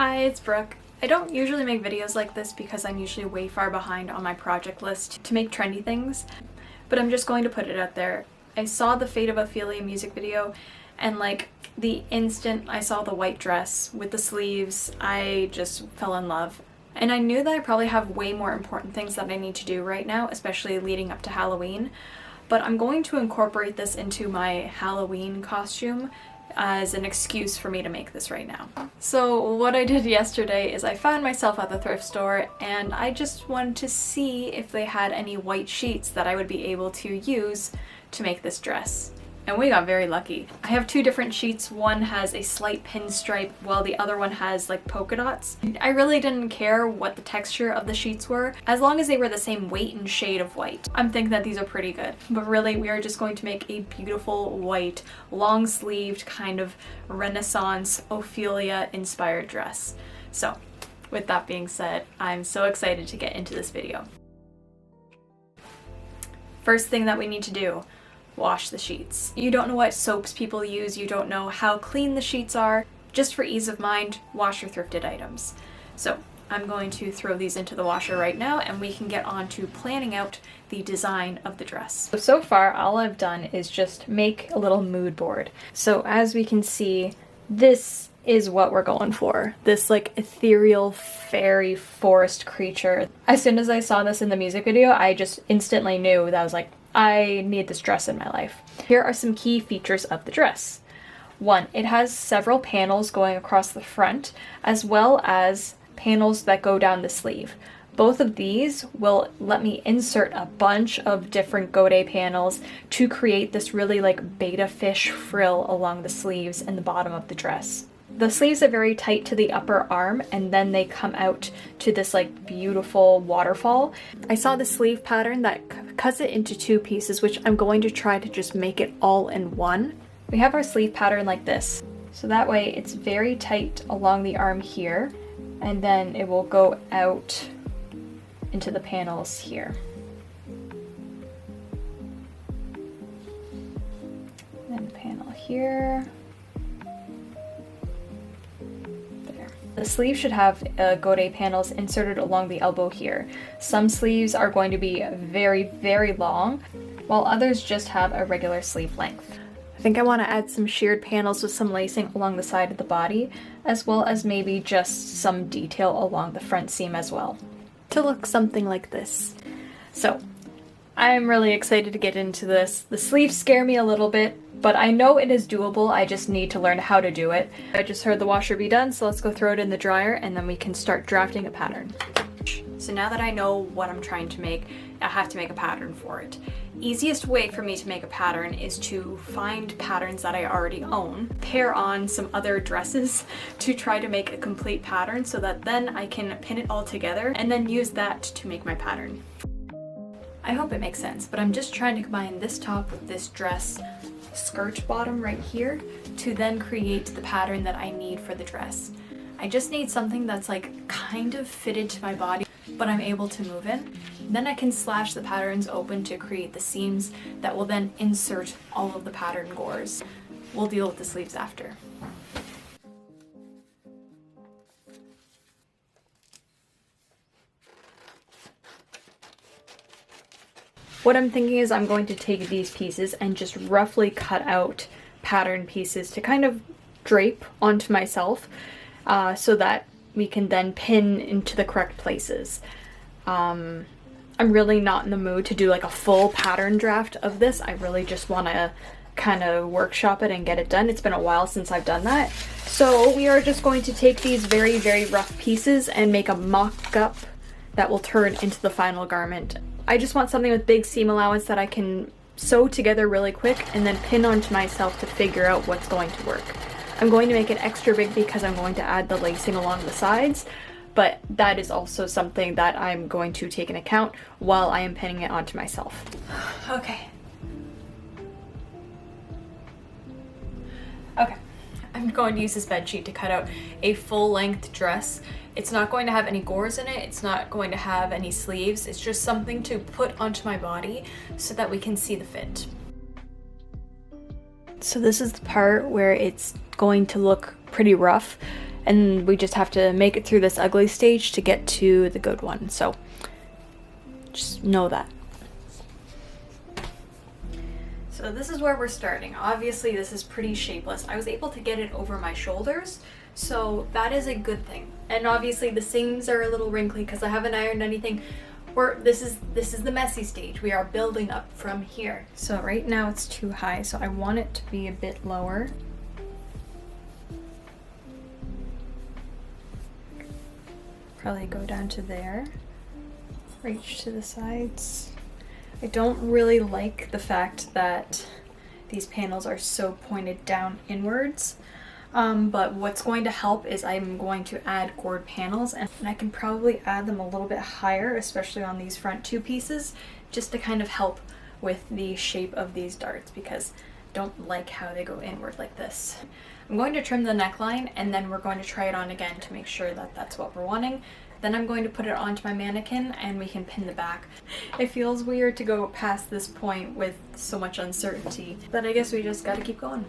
Hi, it's Brooke. I don't usually make videos like this because I'm usually way far behind on my project list to make trendy things, but I'm just going to put it out there. I saw the Fate of Ophelia music video, and like the instant I saw the white dress with the sleeves, I just fell in love. And I knew that I probably have way more important things that I need to do right now, especially leading up to Halloween, but I'm going to incorporate this into my Halloween costume as an excuse for me to make this right now. So what I did yesterday is I found myself at the thrift store and I just wanted to see if they had any white sheets that I would be able to use to make this dress. And we got very lucky. I have two different sheets. One has a slight pinstripe while the other one has like polka dots. I really didn't care what the texture of the sheets were, as long as they were the same weight and shade of white. I'm thinking that these are pretty good. But really, we are just going to make a beautiful white, long-sleeved kind of Renaissance Ophelia inspired dress. So with that being said, I'm so excited to get into this video. First thing that we need to do, wash the sheets. You don't know what soaps people use, you don't know how clean the sheets are. Just for ease of mind, wash your thrifted items. So I'm going to throw these into the washer right now and we can get on to planning out the design of the dress. So far, all I've done is just make a little mood board. So as we can see, this is what we're going for. This like ethereal fairy forest creature. As soon as I saw this in the music video, I just instantly knew that I was like, I need this dress in my life. Here are some key features of the dress. One, it has several panels going across the front, as well as panels that go down the sleeve. Both of these will let me insert a bunch of different Godé panels to create this really like betta fish frill along the sleeves and the bottom of the dress. The sleeves are very tight to the upper arm and then they come out to this like beautiful waterfall. I saw the sleeve pattern that cuts it into two pieces, which I'm going to try to just make it all in one. We have our sleeve pattern like this. So that way it's very tight along the arm here and then it will go out into the panels here. And the panel here. The sleeve should have Godé panels inserted along the elbow here. Some sleeves are going to be very, very long, while others just have a regular sleeve length. I think I want to add some sheared panels with some lacing along the side of the body, as well as maybe just some detail along the front seam as well, to look something like this. So, I'm really excited to get into this. The sleeves scare me a little bit, but I know it is doable. I just need to learn how to do it. I just heard the washer be done, so let's go throw it in the dryer and then we can start drafting a pattern. So now that I know what I'm trying to make, I have to make a pattern for it. Easiest way for me to make a pattern is to find patterns that I already own, pair on some other dresses to try to make a complete pattern so that then I can pin it all together and then use that to make my pattern. I hope it makes sense, but I'm just trying to combine this top with this dress skirt bottom right here to then create the pattern that I need for the dress. I just need something that's like kind of fitted to my body, but I'm able to move in. Then I can slash the patterns open to create the seams that will then insert all of the pattern gores. We'll deal with the sleeves after. What I'm thinking is I'm going to take these pieces and just roughly cut out pattern pieces to kind of drape onto myself so that we can then pin into the correct places. I'm really not in the mood to do like a full pattern draft of this. I really just want to kind of workshop it and get it done. It's been a while since I've done that. So we are just going to take these very, very rough pieces and make a mock-up that will turn into the final garment. I just want something with big seam allowance that I can sew together really quick and then pin onto myself to figure out what's going to work. I'm going to make it extra big because I'm going to add the lacing along the sides, but that is also something that I'm going to take into account while I am pinning it onto myself. Okay. I'm going to use this bed sheet to cut out a full-length dress. It's not going to have any gores in it, it's not going to have any sleeves, it's just something to put onto my body so that we can see the fit. So this is the part where it's going to look pretty rough. and we just have to make it through this ugly stage to get to the good one. So just know that. So this is where we're starting. Obviously this is pretty shapeless. I was able to get it over my shoulders, so that is a good thing. And obviously the seams are a little wrinkly because I haven't ironed anything. This is the messy stage. We are building up from here. So right now it's too high, so I want it to be a bit lower. Probably go down to there, reach to the sides. I don't really like the fact that these panels are so pointed down inwards, but what's going to help is I'm going to add gourd panels, and I can probably add them a little bit higher, especially on these front two pieces, just to kind of help with the shape of these darts, because I don't like how they go inward like this. I'm going to trim the neckline, and then we're going to try it on again to make sure that that's what we're wanting. Then I'm going to put it onto my mannequin and we can pin the back. It feels weird to go past this point with so much uncertainty, but I guess we just gotta keep going.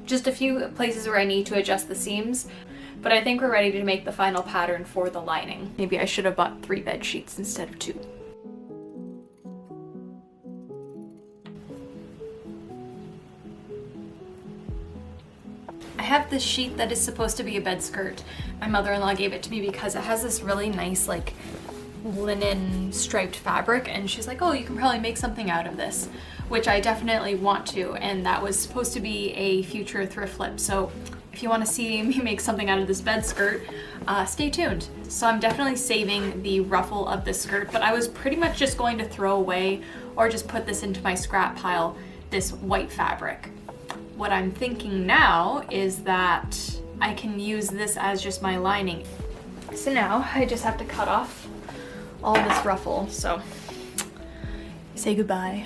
Just a few places where I need to adjust the seams, but I think we're ready to make the final pattern for the lining. Maybe I should have bought 3 bed sheets instead of 2. I have this sheet that is supposed to be a bed skirt. My mother-in-law gave it to me because it has this really nice like linen striped fabric, and she's like, oh, you can probably make something out of this, which I definitely want to, and that was supposed to be a future thrift flip. So if you want to see me make something out of this bed skirt, stay tuned. So I'm definitely saving the ruffle of the skirt, but I was pretty much just going to throw away or just put this into my scrap pile, this white fabric. What I'm thinking now is that I can use this as just my lining. So now I just have to cut off all this ruffle, so say goodbye.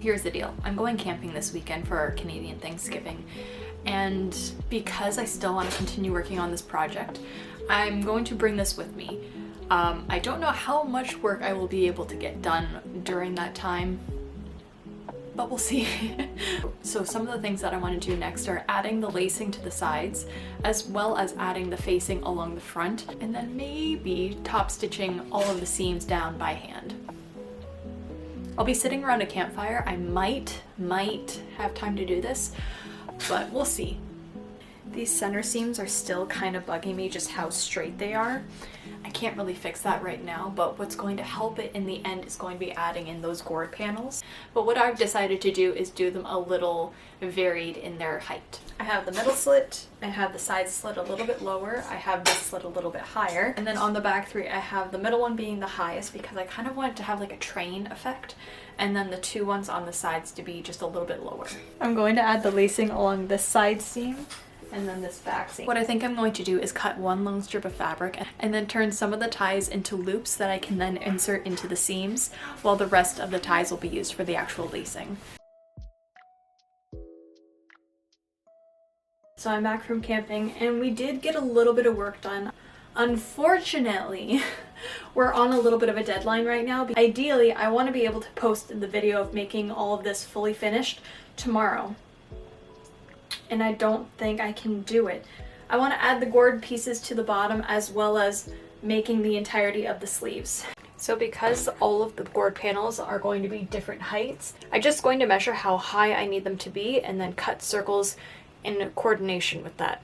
Here's the deal. I'm going camping this weekend for our Canadian Thanksgiving, and because I still want to continue working on this project, I'm going to bring this with me. I don't know how much work I will be able to get done during that time, but we'll see. So some of the things that I want to do next are adding the lacing to the sides, as well as adding the facing along the front, and then maybe top stitching all of the seams down by hand. I'll be sitting around a campfire. I might have time to do this, but we'll see. These center seams are still kind of bugging me, just how straight they are. I can't really fix that right now, but what's going to help it in the end is going to be adding in those gourd panels. But what I've decided to do is do them a little varied in their height. I have the middle slit, I have the side slit a little bit lower, I have this slit a little bit higher, and then on the back 3 I have the middle one being the highest because I kind of want it to have like a train effect, and then the 2 ones on the sides to be just a little bit lower. I'm going to add the lacing along this side seam and then this back seam. What I think I'm going to do is cut one long strip of fabric and then turn some of the ties into loops that I can then insert into the seams, while the rest of the ties will be used for the actual lacing. So I'm back from camping and we did get a little bit of work done. Unfortunately, we're on a little bit of a deadline right now. Ideally, I want to be able to post the video of making all of this fully finished tomorrow, and I don't think I can do it. I want to add the gourd pieces to the bottom as well as making the entirety of the sleeves. So because all of the gourd panels are going to be different heights, I'm just going to measure how high I need them to be and then cut circles in coordination with that.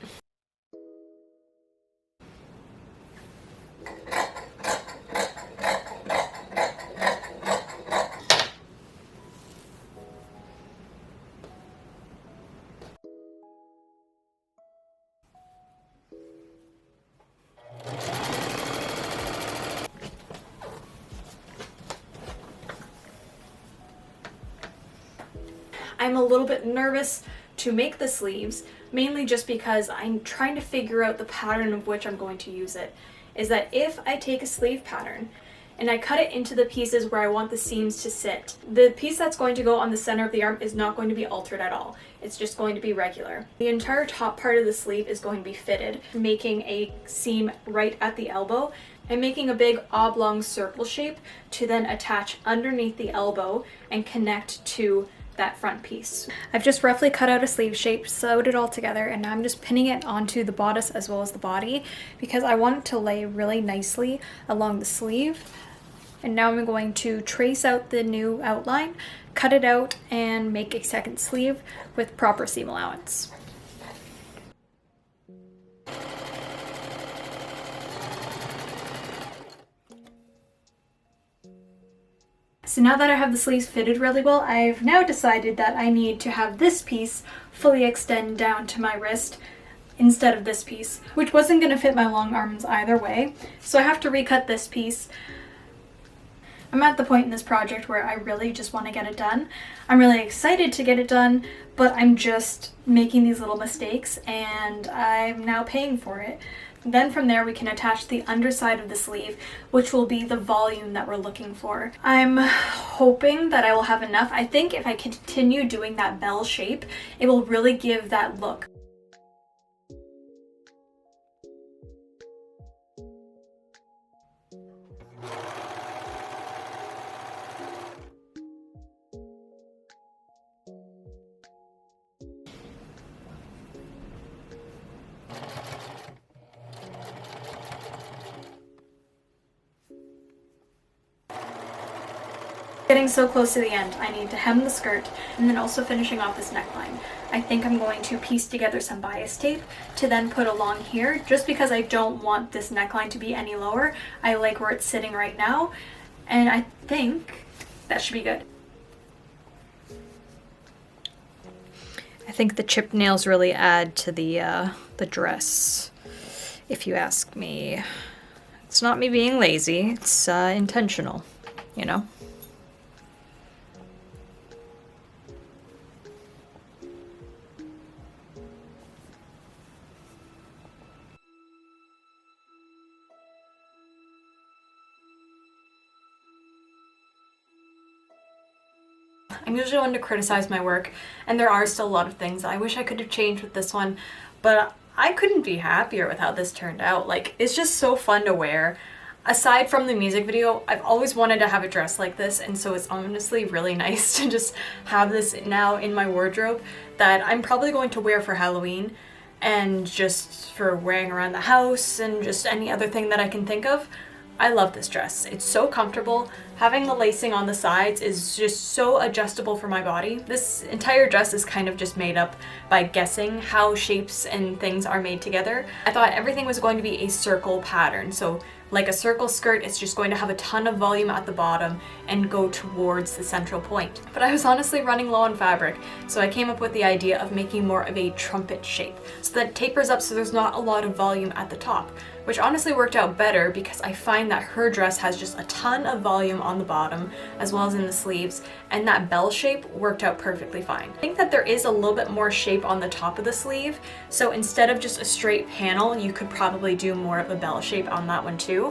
I'm a little bit nervous to make the sleeves, mainly just because I'm trying to figure out the pattern of which I'm going to use it. Is that if I take a sleeve pattern and I cut it into the pieces where I want the seams to sit. The piece that's going to go on the center of the arm is not going to be altered at all. It's just going to be regular. The entire top part of the sleeve is going to be fitted, making a seam right at the elbow and making a big oblong circle shape to then attach underneath the elbow and connect to that front piece. I've just roughly cut out a sleeve shape, sewed it all together, and now I'm just pinning it onto the bodice as well as the body because I want it to lay really nicely along the sleeve. And now I'm going to trace out the new outline, cut it out, and make a second sleeve with proper seam allowance. So now that I have the sleeves fitted really well, I've now decided that I need to have this piece fully extend down to my wrist instead of this piece, which wasn't going to fit my long arms either way. So I have to recut this piece. I'm at the point in this project where I really just want to get it done. I'm really excited to get it done, but I'm just making these little mistakes and I'm now paying for it. Then from there we can attach the underside of the sleeve, which will be the volume that we're looking for. I'm hoping that I will have enough. I think if I continue doing that bell shape, it will really give that look. Getting so close to the end, I need to hem the skirt and then also finishing off this neckline. I think I'm going to piece together some bias tape to then put along here just because I don't want this neckline to be any lower. I like where it's sitting right now and I think that should be good. I think the chipped nails really add to the dress, if you ask me. It's not me being lazy, it's intentional, you know? I'm usually one to criticize my work, and there are still a lot of things that I wish I could have changed with this one, but I couldn't be happier with how this turned out. Like, it's just so fun to wear. Aside from the music video, I've always wanted to have a dress like this, and so it's honestly really nice to just have this now in my wardrobe that I'm probably going to wear for Halloween and just for wearing around the house and just any other thing that I can think of. I love this dress. It's so comfortable. Having the lacing on the sides is just so adjustable for my body. This entire dress is kind of just made up by guessing how shapes and things are made together. I thought everything was going to be a circle pattern. So like a circle skirt, it's just going to have a ton of volume at the bottom and go towards the central point. But I was honestly running low on fabric, so I came up with the idea of making more of a trumpet shape so that it tapers up so there's not a lot of volume at the top, which honestly worked out better because I find that her dress has just a ton of volume on the bottom as well as in the sleeves, and that bell shape worked out perfectly fine. I think that there is a little bit more shape on the top of the sleeve, so instead of just a straight panel, you could probably do more of a bell shape on that one too.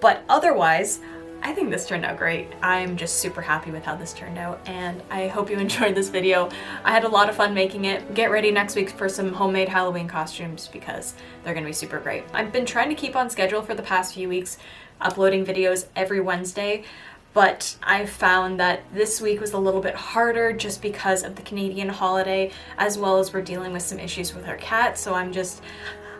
But otherwise, I think this turned out great. I'm just super happy with how this turned out, and I hope you enjoyed this video. I had a lot of fun making it. Get ready next week for some homemade Halloween costumes because they're gonna be super great. I've been trying to keep on schedule for the past few weeks, uploading videos every Wednesday, but I've found that this week was a little bit harder just because of the Canadian holiday, as well as we're dealing with some issues with our cat, so I'm just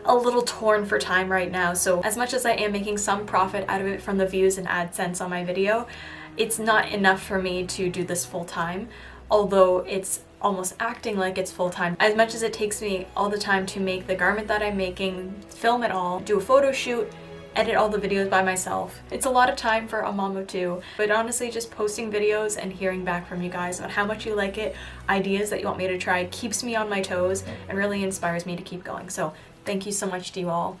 a little torn for time right now. So as much as I am making some profit out of it from the views and AdSense on my video, it's not enough for me to do this full time, although it's almost acting like it's full time. As much as it takes me all the time to make the garment that I'm making, film it all, do a photo shoot, edit all the videos by myself. It's a lot of time for a mom of two, but honestly just posting videos and hearing back from you guys about how much you like it, ideas that you want me to try, keeps me on my toes and really inspires me to keep going. So thank you so much to you all.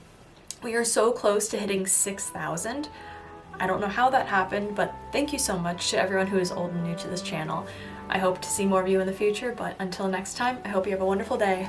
We are so close to hitting 6,000. I don't know how that happened, but thank you so much to everyone who is old and new to this channel. I hope to see more of you in the future, but until next time, I hope you have a wonderful day.